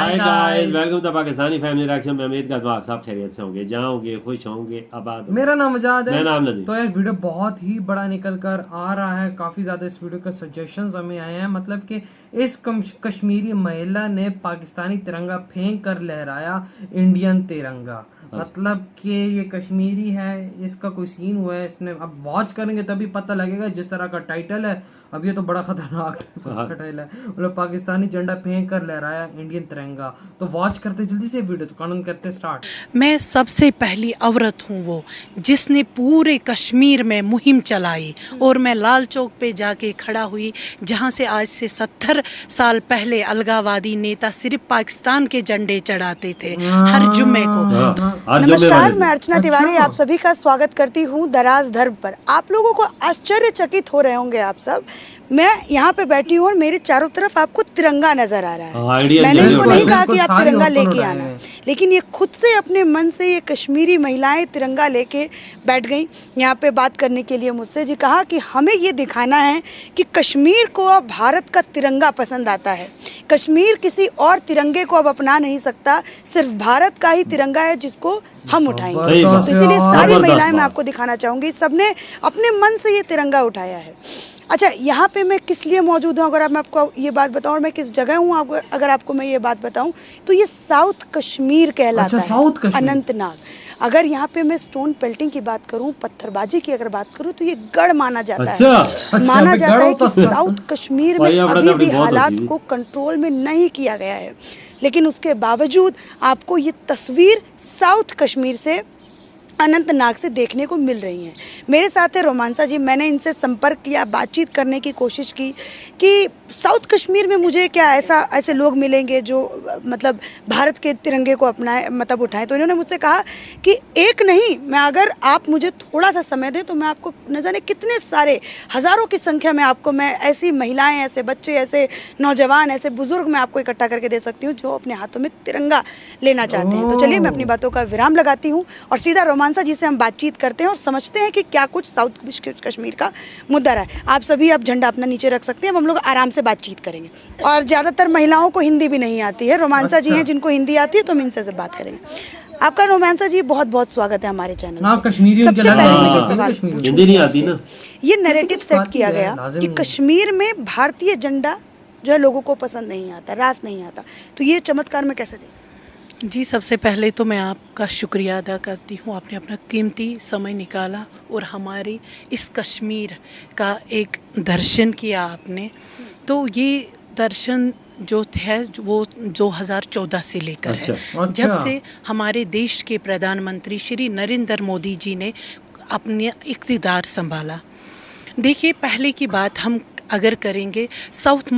Hi guys, welcome to Pakistani family reaction. मैं उम्मीद करता हूँ आप सब खैरियत से होंगे, जहाँ होंगे खुश होंगे, आबाद होंगे। मेरा नाम आजाद है। मेरा नाम नदीम। तो ये वीडियो बहुत ही बड़ा निकल कर आ रहा है। काफी ज्यादा इस वीडियो के सजेशंस हमें आए हैं। मतलब कि इस कश्मीरी महिला ने पाकिस्तानी तिरंगा फेंक कर लहराया इंडियन तिरंगा। मतलब कि ये कश्मीरी है, इसका कोई सीन हुआ है, इसने अब वॉच करेंगे तभी पता लगेगा। जिस तरह का टाइटल है, अब ये तो बड़ा खतरनाक टाइटल है। मतलब पाकिस्तानी झंडा फेंक कर लहराया इंडियन तिरंगा। तो वॉच करते जल्दी से वीडियो, तो कानून करते स्टार्ट। मैं सबसे पहली औरत हूँ वो जिसने पूरे कश्मीर में मुहिम चलाई, और मैं लाल चौक पे जाके खड़ा हुई जहाँ से आज से 70 साल पहले अलगावादी नेता सिर्फ पाकिस्तान के झंडे चढ़ाते थे हर जुम्मे को। नमस्कार, मैं अर्चना तिवारी आप सभी का स्वागत करती हूँ दराज धर्म पर। आप लोगों को आश्चर्यचकित हो रहे होंगे आप सब। मैं यहाँ पे बैठी हूँ और मेरे चारों तरफ आपको तिरंगा नजर आ रहा है। मैंने इनको नहीं कहा कि आप तिरंगा लेके आना, लेकिन ये खुद से अपने मन से ये कश्मीरी महिलाएं तिरंगा लेके बैठ गई यहाँ पे बात करने के लिए मुझसे। जी कहा कि हमें ये दिखाना है कि कश्मीर को अब भारत का तिरंगा पसंद आता है। कश्मीर किसी और तिरंगे को अब अपना नहीं सकता, सिर्फ भारत का ही तिरंगा है जिसको हम उठाएंगे। तो इसीलिए सारी महिलाएं मैं आपको दिखाना चाहूँगी, सबने अपने मन से ये तिरंगा उठाया है। अच्छा, यहाँ पे मैं किस लिए मौजूद हूँ अगर मैं आपको ये बात बताऊँ, और मैं किस जगह हूँ अगर आपको मैं ये बात बताऊँ, तो ये साउथ कश्मीर कहलाता है, अनंतनाग। अगर यहाँ पे मैं स्टोन पेल्टिंग की बात करूँ, पत्थरबाजी की अगर बात करूँ, तो ये गढ़ माना जाता है। माना जाता है कि साउथ कश्मीर में अभी भी हालात को कंट्रोल में नहीं किया गया है, लेकिन उसके बावजूद आपको ये तस्वीर साउथ कश्मीर से, अनंतनाग से देखने को मिल रही हैं। मेरे साथ है रोमांसा जी। मैंने इनसे संपर्क किया, बातचीत करने की कोशिश की कि साउथ कश्मीर में मुझे क्या ऐसे लोग मिलेंगे जो मतलब भारत के तिरंगे को अपनाए, मतलब उठाएं। तो इन्होंने मुझसे कहा कि एक नहीं, मैं अगर आप मुझे थोड़ा सा समय दें तो मैं आपको न जाने कितने सारे हज़ारों की संख्या में आपको मैं ऐसी महिलाएँ, ऐसे बच्चे, ऐसे नौजवान, ऐसे बुजुर्ग मैं आपको इकट्ठा करके दे सकती हूँ जो अपने हाथों में तिरंगा लेना चाहते हैं। तो चलिए मैं अपनी बातों का विराम लगाती हूँ और सीधा रोमांसा जी से हम बातचीत करते हैं और समझते हैं कि क्या कुछ साउथ कश्मीर का मुद्दा रहा है। आप सभी आप झंडा अपना नीचे रख सकते हैं, हम लोग आराम से बातचीत करेंगे। और ज़्यादातर महिलाओं को हिंदी भी नहीं आती है। रोमांसा जी हैं जिनको हिंदी आती है, तो हम इनसे से बात करेंगे। आपका रोमांसा जी बहुत बहुत स्वागत है हमारे चैनल पे। सबसे पहले मैं सवाल हिंदी नहीं आती ना, ये नैरेटिव सेट किया गया कि कश्मीर में भारतीय झंडा जो है लोगों को पसंद नहीं आता, रास नहीं आता, तो ये चमत्कार में कैसे देखते? जी, सबसे पहले तो मैं आपका शुक्रिया अदा करती हूँ, आपने अपना कीमती समय निकाला और हमारे इस कश्मीर का एक दर्शन किया आपने। तो ये दर्शन जो है वो 2014 से लेकर है, जब से हमारे देश के प्रधानमंत्री श्री नरेंद्र मोदी जी ने अपने इक़्तिदार संभाला। देखिए, पहले की बात हम अगर करेंगे, साउथ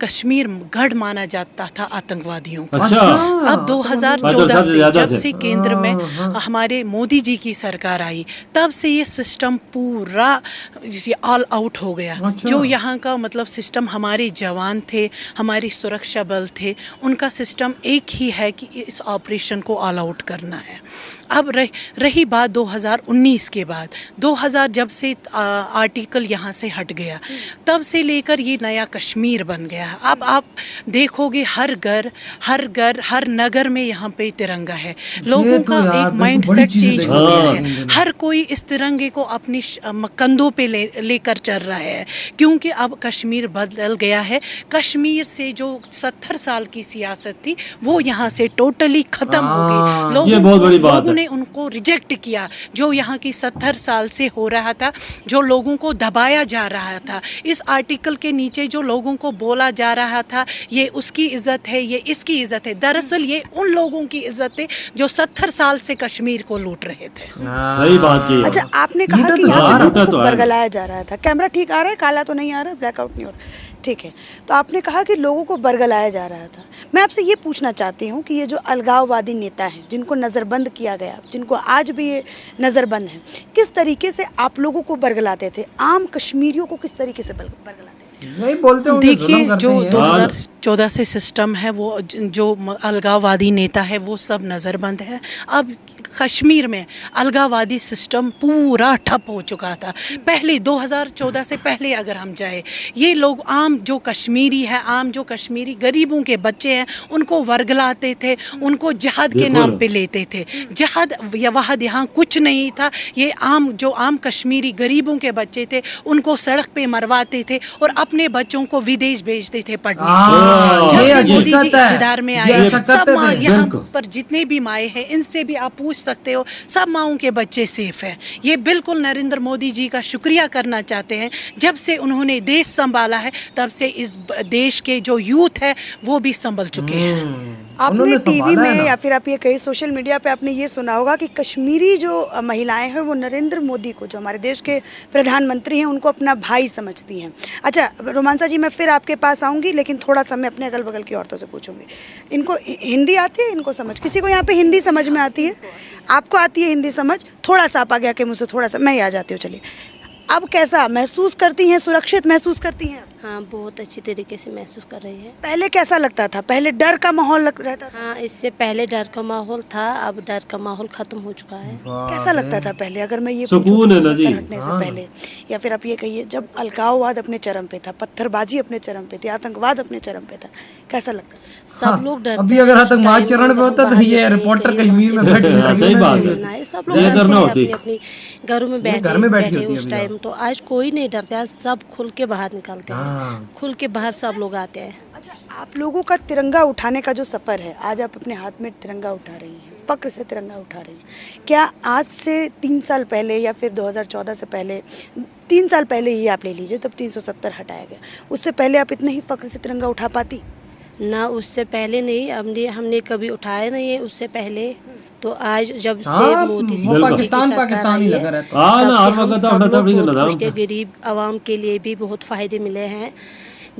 कश्मीर गढ़ माना जाता था आतंकवादियों का। अब 2014 से जब से केंद्र में हमारे मोदी जी की सरकार आई, तब से ये सिस्टम पूरा ऑल आउट हो गया। जो यहाँ का मतलब सिस्टम, हमारे जवान थे, हमारी सुरक्षा बल थे, उनका सिस्टम एक ही है कि इस ऑपरेशन को ऑल आउट करना है। अब रही बात 2019 के बाद, 2000 जब से आर्टिकल यहाँ से हट गया, तब से लेकर ये नया कश्मीर बन गया। अब आप देखोगे हर घर, हर नगर में यहाँ पे तिरंगा है। लोगों का एक माइंडसेट चेंज हो गया है। हर कोई इस तिरंगे को अपने कंधों पे लेकर चल रहा है, क्योंकि अब कश्मीर बदल गया है। कश्मीर से जो 70 साल की सियासत थी वो यहाँ से टोटली ख़त्म हो गई। लोगों ने उनको रिजेक्ट किया। जो यहाँ की 70 साल से हो रहा था, जो लोगों को दबाया जा रहा था, इस आर्टिकल के नीचे जो लोगों को बोला जा रहा था ये उसकी इज्जत है, ये इसकी इज्जत है, दरअसल ये उन लोगों की इज्जत है जो 70 साल से कश्मीर को लूट रहे थे। सही बात की। अच्छा, आपने कहा कि यहाँ पे लोगों को बरगलाया जा रहा था। कैमरा ठीक आ रहा है, काला तो नहीं आ रहा है, ब्लैकआउट नहीं हो रहा, ठीक है। तो आपने कहा कि लोगों को बरगलाया जा रहा था। मैं आपसे ये पूछना चाहती हूँ कि ये जो अलगाववादी नेता हैं जिनको नज़रबंद किया गया, जिनको आज भी ये नज़रबंद है, किस तरीके से आप लोगों को बरगलाते थे? आम कश्मीरियों को किस तरीके से बरगलाते थे? नहीं बोलते होंगे, देखिए, जो 2014 से सिस्टम है, वो जो अलगाववादी नेता है वो सब नज़रबंद है। अब कश्मीर में अलगावादी सिस्टम पूरा ठप हो चुका था। पहले 2014 से पहले अगर हम जाए, ये लोग आम जो कश्मीरी है, आम जो कश्मीरी गरीबों के बच्चे हैं, उनको वर्गलाते थे, उनको जहाद के नाम पे लेते थे। जहाद या वहाद यहाँ कुछ नहीं था। ये आम कश्मीरी गरीबों के बच्चे थे, उनको सड़क पे मरवाते थे और अपने बच्चों को विदेश भेजते थे पढ़ने। जब से मोदी जी इक़्तिदार में आए, सब माँ यहाँ पर जितने भी माए हैं, इनसे भी आप पूछ सकते हो, सब माओं के बच्चे सेफ हैं। ये बिल्कुल नरेंद्र मोदी जी का शुक्रिया करना चाहते हैं। जब से उन्होंने देश संभाला है, तब से इस देश के जो यूथ है वो भी संभल चुके हैं। आपने टीवी में या फिर आप ये कहीं सोशल मीडिया पे आपने ये सुना होगा कि कश्मीरी जो महिलाएं हैं वो नरेंद्र मोदी को, जो हमारे देश के प्रधानमंत्री हैं, उनको अपना भाई समझती हैं। अच्छा रोमांसा जी, मैं फिर आपके पास आऊँगी, लेकिन थोड़ा सा मैं अपने अगल बगल की औरतों से पूछूंगी, इनको हिंदी आती है? इनको समझ, किसी को यहाँ पे हिंदी समझ में आती है? आपको आती है हिंदी समझ? थोड़ा सा आप आगे आके मुझसे थोड़ा सा, मैं ही आ जाती हूँ। चलिए, अब कैसा महसूस करती हैं? सुरक्षित महसूस करती हैं? हाँ, बहुत अच्छी तरीके से महसूस कर रही है। पहले कैसा लगता था? पहले डर का माहौल रहता था? हाँ, इससे पहले डर का माहौल था, अब डर का माहौल खत्म हो चुका है। कैसा लगता था पहले? अगर मैं ये सुकून है ना जी। हटने से पहले, या फिर आप ये कहिए जब अलगाववाद अपने चरम पे था, पत्थरबाजी अपने चरम पे थी, आतंकवाद अपने चरम पे था, कैसा लगता? सब लोग डरते। अभी अगर आतंकवाद चरण पे होता तो ये रिपोर्टर कश्मीर में बैठ सही बात है, सब लोग डरते हैं अपनी घरों में बैठे उस टाइम। तो आज कोई नहीं डरता, आज सब खुल के बाहर निकलते हैं, खुल के बाहर सब लोग आते हैं। अच्छा, आप लोगों का तिरंगा उठाने का जो सफ़र है, आज आप अपने हाथ में तिरंगा उठा रही हैं, फक्र से तिरंगा उठा रही हैं, क्या आज से 3 साल पहले या फिर 2014 से पहले, 3 साल पहले ही आप ले लीजिए, तब 370 हटाया गया, उससे पहले आप इतने ही फक्र से तिरंगा उठा पाती? ना, उससे पहले नहीं, हमने कभी उठाया नहीं है उससे पहले। तो आज जब से मोदी जी की सरकार आई है, तब से हम सब लोग कुछ के गरीब आवाम के लिए भी बहुत फ़ायदे मिले हैं।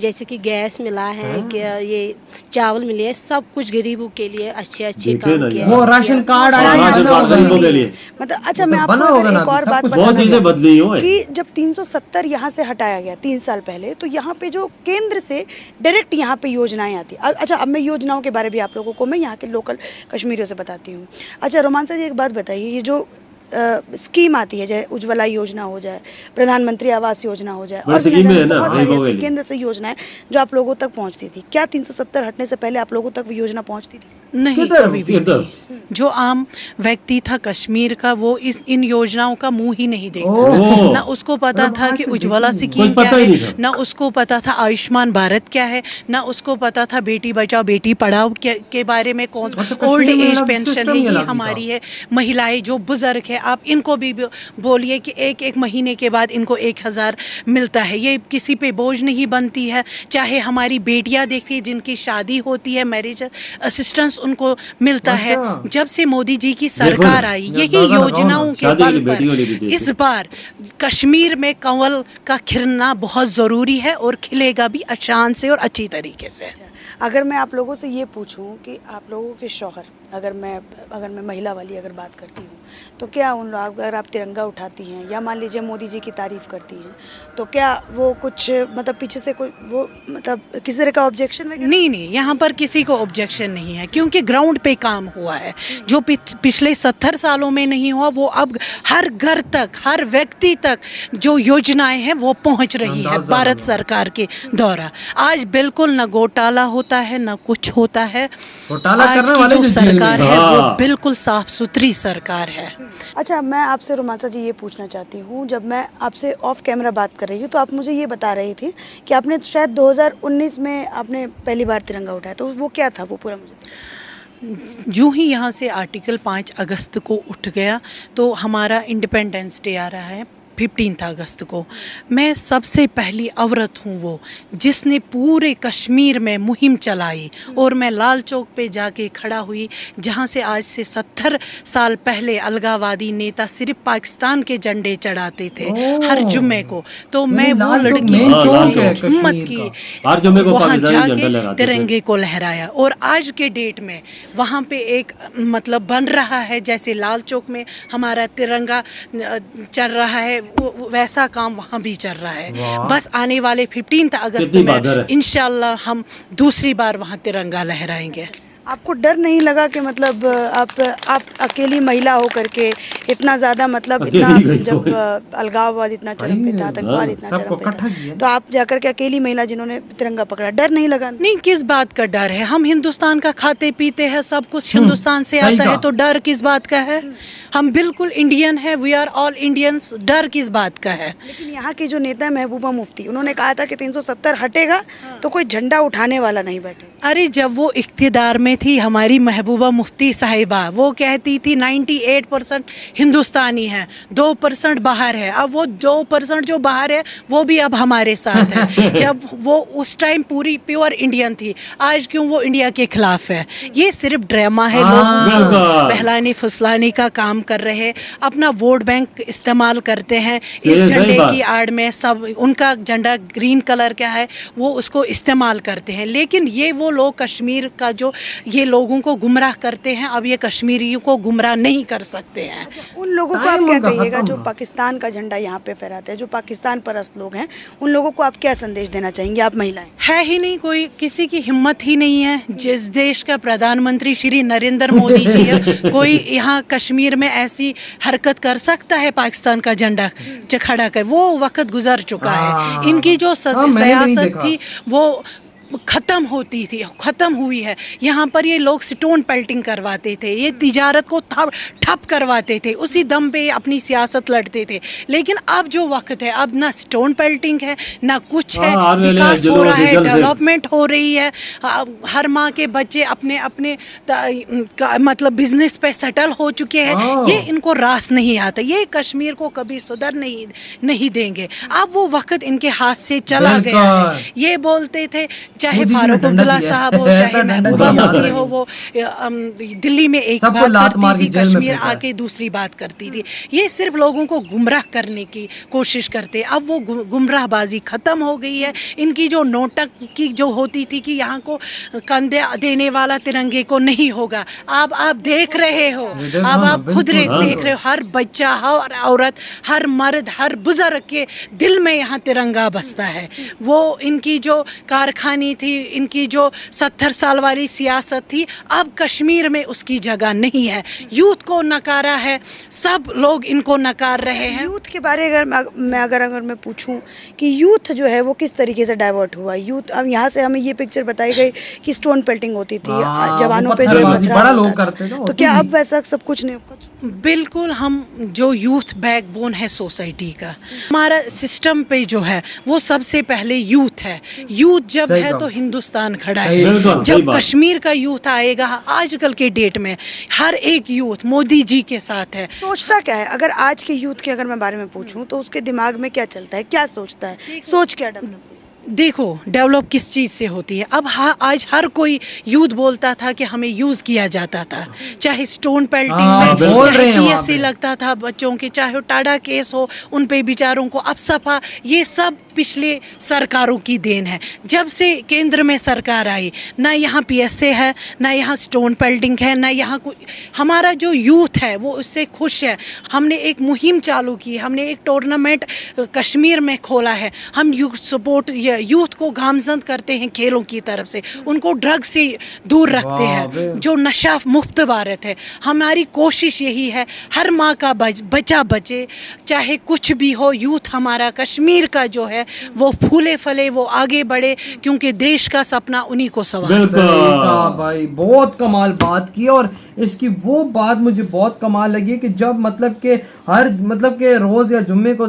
जैसे कि गैस मिला है, कि ये चावल मिले हैं, सब कुछ गरीबों के लिए अच्छे काम किया। वो राशन कार्ड आया गरीबों के लिए। मतलब अच्छा, मैं आपको एक और बात बताना चाहती हूँ कि जब 370 यहाँ से हटाया गया 3 साल पहले, तो यहाँ पे जो केंद्र से डायरेक्ट यहाँ पे योजनाएं आती। अच्छा, अब मैं योजनाओं के बारे में आप लोगों को मैं यहाँ के लोकल कश्मीरियों से बताती हूँ। अच्छा रोमांसा जी, एक बात बताइए, ये जो स्कीम आती है, चाहे उज्ज्वला योजना हो जाए, प्रधानमंत्री आवास योजना हो जाए, और बहुत सारी केंद्र से योजनाएं जो आप लोगों तक पहुंचती थी, क्या 370 हटने से पहले आप लोगों तक वो योजना पहुंचती थी? नहीं, कभी भी नहीं। जो आम व्यक्ति था कश्मीर का, वो इन योजनाओं का मुंह ही नहीं देखता था। ना उसको पता था कि उज्ज्वला स्कीम क्या है, ना उसको पता था आयुष्मान भारत क्या है, ना उसको पता था बेटी बचाओ बेटी पढ़ाओ के बारे में, कौन ओल्ड एज पेंशन है, ये हमारी है। महिलाएं जो बुजुर्ग है, आप इनको भी बोलिए कि एक महीने के बाद इनको 1000 मिलता है, ये किसी पे बोझ नहीं बनती है। चाहे हमारी बेटियां देखती है, जिनकी शादी होती है, मैरिज असिस्टेंस उनको मिलता है। जब से मोदी जी की सरकार आई, यही योजनाओं के बल पर इस बार कश्मीर में कंवल का खिलना बहुत ज़रूरी है, और खिलेगा भी आसान से और अच्छी तरीके से। अगर मैं आप लोगों से ये पूछूं कि आप लोगों के शौहर, अगर मैं महिला वाली अगर बात करती हूँ, तो क्या उन लोग, अगर आप तिरंगा उठाती हैं या मान लीजिए मोदी जी की तारीफ़ करती हैं, तो क्या वो कुछ मतलब पीछे से कोई वो मतलब किसी तरह का ऑब्जेक्शन वगैरह? नहीं, यहाँ पर किसी को ऑब्जेक्शन नहीं है, क्योंकि ग्राउंड पे काम हुआ है। जो पिछले 70 सालों में नहीं हुआ, वो अब हर घर तक, हर व्यक्ति तक जो योजनाएं हैं वो पहुँच रही है भारत सरकार के द्वारा। आज बिल्कुल न घोटाला होता है, न कुछ होता है। आज की जो सरकार है वो बिल्कुल साफ सुथरी सरकार है। अच्छा, मैं आपसे रोमांसा जी ये पूछना चाहती हूँ, जब मैं आपसे ऑफ कैमरा बात कर रही हूँ तो आप मुझे ये बता रही थी कि आपने शायद 2019 में आपने पहली बार तिरंगा उठाया, तो वो क्या था, वो पूरा मुझे? जो ही यहाँ से आर्टिकल 5 अगस्त को उठ गया, तो हमारा इंडिपेंडेंस डे आ रहा है 15 अगस्त को। मैं सबसे पहली औरत हूँ वो जिसने पूरे कश्मीर में मुहिम चलाई, और मैं लाल चौक पे जाके खड़ा हुई, जहाँ से आज से 70 साल पहले अलगावादी नेता सिर्फ पाकिस्तान के झंडे चढ़ाते थे हर जुम्मे को। तो मैं वो लड़की हिम्मत की, वहाँ जाके तिरंगे को लहराया, और आज के डेट में वहाँ पे एक मतलब बन रहा है, जैसे लाल चौक में हमारा तिरंगा चल रहा है, वैसा काम वहाँ भी चल रहा है। बस आने वाले 15 अगस्त में इंशाल्लाह हम दूसरी बार वहाँ तिरंगा लहराएंगे। आपको डर नहीं लगा कि मतलब आप अकेली महिला हो करके इतना ज्यादा मतलब इतना जब अलगाववाद इतना चरम पे था, आतंकवाद इतना चरम पे था, तो आप जाकर के अकेली महिला जिन्होंने तिरंगा पकड़ा, डर नहीं लगा? नहीं, किस बात का डर है? हम हिंदुस्तान का खाते पीते हैं, सब कुछ हिंदुस्तान से आता है, तो डर किस बात का है? हम बिल्कुल इंडियन है, वी आर ऑल इंडियंस, डर किस बात का है? लेकिन यहाँ के जो नेता है महबूबा मुफ्ती, उन्होंने कहा था कि 370 हटेगा तो कोई झंडा उठाने वाला नहीं बैठे। अरे जब वो इख्तियार में थी हमारी महबूबा मुफ्ती साहिबा, वो कहती थी 98% हिंदुस्तानी है, 2% बाहर है। अब वो 2% जो बाहर है वो भी अब हमारे साथ है। जब वो उस टाइम पूरी प्योर इंडियन थी, आज क्यों वो इंडिया के खिलाफ है? ये सिर्फ ड्रामा है, लोग बहलाने फुसलाने का काम कर रहे हैं, अपना वोट बैंक इस्तेमाल करते हैं इस झंडे की आड़ में। सब उनका झंडा ग्रीन कलर का है, वो उसको इस्तेमाल करते हैं। लेकिन ये वो लोग कश्मीर का जो ये लोगों को गुमराह करते हैं, अब ये कश्मीरियों को गुमराह नहीं कर सकते हैं। उन लोगों को आप क्या कहिएगा जो पाकिस्तान का झंडा यहाँ पे फहराते हैं, जो पाकिस्तान परस्त लोग हैं, उन लोगों को आप क्या संदेश देना चाहेंगे? आप महिलाएं है ही नहीं, कोई किसी की हिम्मत ही नहीं है। जिस देश का प्रधानमंत्री श्री नरेंद्र मोदी जी है, कोई यहाँ कश्मीर में ऐसी हरकत कर सकता है पाकिस्तान का झंडा खड़ा कर? वो वक्त गुजर चुका है। इनकी जो सियासत थी वो खत्म हुई है। यहाँ पर ये लोग स्टोन पेल्टिंग करवाते थे, ये तिजारत को ठप करवाते थे, उसी दम पे अपनी सियासत लड़ते थे। लेकिन अब जो वक्त है, अब ना स्टोन पेल्टिंग है ना कुछ है, विकास हो रहा है, डेवलपमेंट हो रही है। हर माँ के बच्चे अपने अपने मतलब बिजनेस पे सेटल हो चुके हैं। ये इनको रास नहीं आता, ये कश्मीर को कभी सुधर नहीं देंगे। अब वो वक्त इनके हाथ से चला गया है। ये बोलते थे चाहे फारूक अब्दुल्ला साहब हो, चाहे महबूबा मुफ्ती हो, वो दिल्ली में एक बात करती थी, कश्मीर आके दूसरी बात करती थी। ये सिर्फ लोगों को गुमराह करने की कोशिश करते। अब वो गुमराहबाजी खत्म हो गई है। इनकी जो नोटक की जो होती थी कि यहाँ को कंधे देने वाला तिरंगे को नहीं होगा, अब आप देख रहे हो, अब आप खुद देख रहे हो, हर बच्चा, हर औरत, हर मर्द, हर बुजुर्ग के दिल में यहाँ तिरंगा बसता है। वो इनकी जो कारखानी थी, इनकी जो 70 साल वाली सियासत थी, अब कश्मीर में उसकी जगह नहीं है। यूथ को नकारा है, सब लोग इनको नकार रहे हैं। यूथ के बारे अगर मैं पूछूं कि यूथ जो है वो किस तरीके से डाइवर्ट हुआ? यूथ अब यहाँ से हमें ये पिक्चर बताई गई कि स्टोन पेल्टिंग होती थी, जवानों पे जो बड़ा लोग करते थे, तो क्या अब वैसा सब कुछ नहीं? बिल्कुल, हम जो यूथ बैकबोन है सोसाइटी का, हमारा सिस्टम पे जो है वो सबसे पहले यूथ है। यूथ जब है तो हिंदुस्तान खड़ा है। जब कश्मीर का यूथ आएगा, आजकल के डेट में हर एक यूथ मोदी जी के साथ है। सोचता क्या है? अगर आज के यूथ के अगर मैं बारे में पूछूं तो उसके दिमाग में क्या चलता है, क्या सोचता है, सोच क्या डेवलप? देखो, डेवलप किस चीज़ से होती है? अब आज हर कोई यूथ बोलता था कि हमें यूज़ किया जाता था, चाहे स्टोन पेल्टिंग में, चाहे पीएससी लगता था बच्चों के, चाहे टाडा केस हो उन पे बेचारों को। अब सफा ये सब पिछले सरकारों की देन है। जब से केंद्र में सरकार आई, ना यहाँ पीएसए है, ना यहाँ स्टोन पेल्टिंग है, ना यहाँ हमारा जो यूथ है वो उससे खुश है। हमने एक मुहिम चालू की, हमने एक टूर्नामेंट कश्मीर में खोला है। हम यूथ को गामजद करते हैं खेलों की तरफ से, उनको ड्रग से दूर रखते हैं, जो नशा मुक्त भारत है। हमारी कोशिश यही है हर माँ का बच्चा बचे, चाहे कुछ भी हो। यूथ हमारा कश्मीर का जो है वो फूले फले, वो आगे बढ़े, क्योंकि देश का सपना उन्हीं को सवार। भाई बहुत कमाल बात की, और इसकी वो बात मुझे बहुत कमाल लगी कि जब मतलब के रोज या जुम्मे को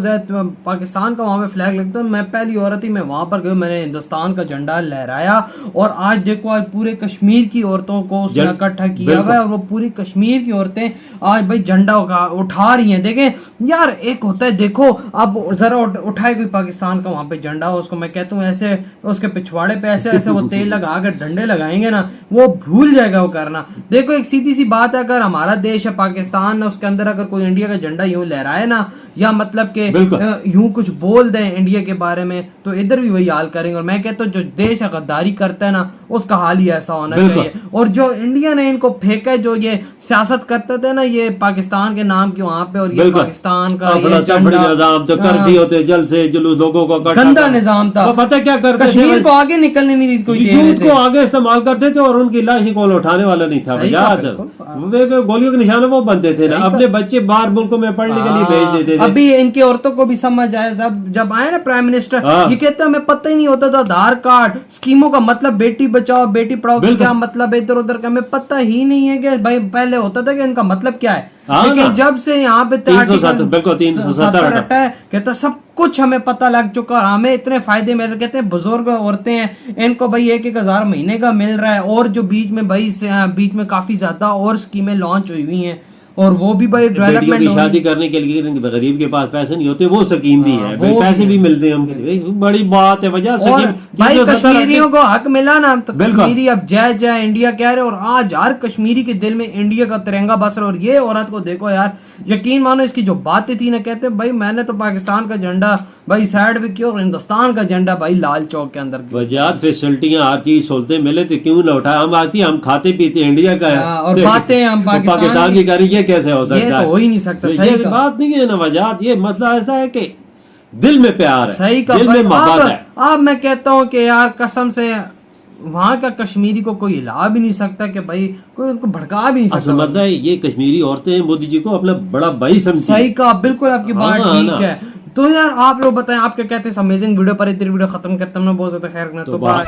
पाकिस्तान का वहाँ पे फ्लैग लगता है, मैं पहली औरत ही मैं वहाँ पर गई, मैंने हिंदुस्तान का झंडा लहराया। और आज देखो, आज पूरे कश्मीर की औरतों को उसने इकट्ठा किया हुआ है, और वो पूरी कश्मीर की औरतें आज भाई झंडा उठा रही हैं। देखें यार, एक होता है, देखो अब जरा उठाए कोई पाकिस्तान का वहाँ पे झंडा, उसको मैं कहता हूँ ऐसे उसके पिछवाड़े पे ऐसे ऐसे वो तेल लगा कर डंडे लगाएंगे ना, वो भूल जाएगा वो करना। देखो एक सीधी सी बात है, अगर हमारा देश है पाकिस्तान, उसके अंदर अगर कोई इंडिया का झंडा यूं लहराए ना, या मतलब के यूं कुछ बोल दें इंडिया के बारे में, तो इधर भी वही हाल करेंगे। और मैं कहता हूँ जो देश गद्दारी करता है ना, उसका हाल ही ऐसा होना चाहिए। और जो इंडिया ने इनको फेंका, जो ये सियासत करते थे ना ये पाकिस्तान के नाम के वहाँ पे, और ये पाकिस्तान का कर दिए होते, जल से जुलूस लोगों को को गंदा निजाम था। वो पता क्या करते थे, कश्मीर को आगे निकलने नहीं दी, कोई यूथ को आगे इस्तेमाल करते थे और उनकी लाश को उठाने वाला नहीं था। याद वे गोलियों के निशाने वो बनते थे ना, अपने बच्चे बाहर मुल्कों में पढ़ने के लिए भेज देते थे। अभी इनकी औरतों को भी समझ आया, जब आए ना प्राइम मिनिस्टर, ये कहते हमें पता ही नहीं होता था आधार कार्ड स्कीमों का मतलब, बेटी बचाओ बेटी पढ़ाओ का क्या मतलब है, इधर उधर का हमें पता ही नहीं है कि भाई पहले होता था कि इनका मतलब क्या है। लेकिन जब से यहाँ पे 370 हटा है, कहता सब कुछ हमें पता लग चुका और हमें इतने फायदे मिल रहे। कहते हैं बुजुर्ग औरतें हैं, इनको भाई 1,000 महीने का मिल रहा है, और जो बीच में बीच में काफी ज्यादा और स्कीमें लॉन्च हुई हुई हैं, और वो भी भाई डेवलपमेंट की शादी करने के लिए गरीब के पास पैसे नहीं होते, वो स्कीम भी है, पैसे भी मिलते हैं उनके लिए, बड़ी बात है। वजह भाई कश्मीरियों को हक मिला ना, तो कश्मीरी अब जय जय इंडिया कह रहे, और आज हर कश्मीरी के दिल में इंडिया का तिरंगा बस रहा है। और ये औरत को देखो यार, यकीन मानो इसकी जो बातें थी ना, कहते भाई मैंने तो पाकिस्तान का झंडा भाई साइड भी किया और हिंदुस्तान का झंडा भाई लाल चौक के अंदर। वजात फैसिलिटियां हर चीज सोचते मिले तो क्यों ना उठाए, हम आती हम खाते पीते इंडिया का है और बातें हम पाकिस्तान की करी, ये कैसे हो सकता है? ये तो हो ही नहीं सकता। ये बात नहीं है ना वजात, ये मसला ऐसा है कि दिल में प्यार है, सही का, दिल में मोहब्बत है। अब मैं कहता हूँ कि यार कसम से वहाँ का कश्मीरी को कोई हिला भी नहीं सकता, कि भाई कोई उनको भड़का भी नहीं सकता। मतलब ये कश्मीरी औरतें मोदी जी को अपना बड़ा भाई समझती। सही का, बिल्कुल आपकी बात ठीक है। तो यार आप लोग बताएं आप क्या कहते हैं इस अमेजिंग वीडियो पर। इतनी वीडियो खत्म करते हैं, बहुत ज्यादा खैर ना, तो बाय।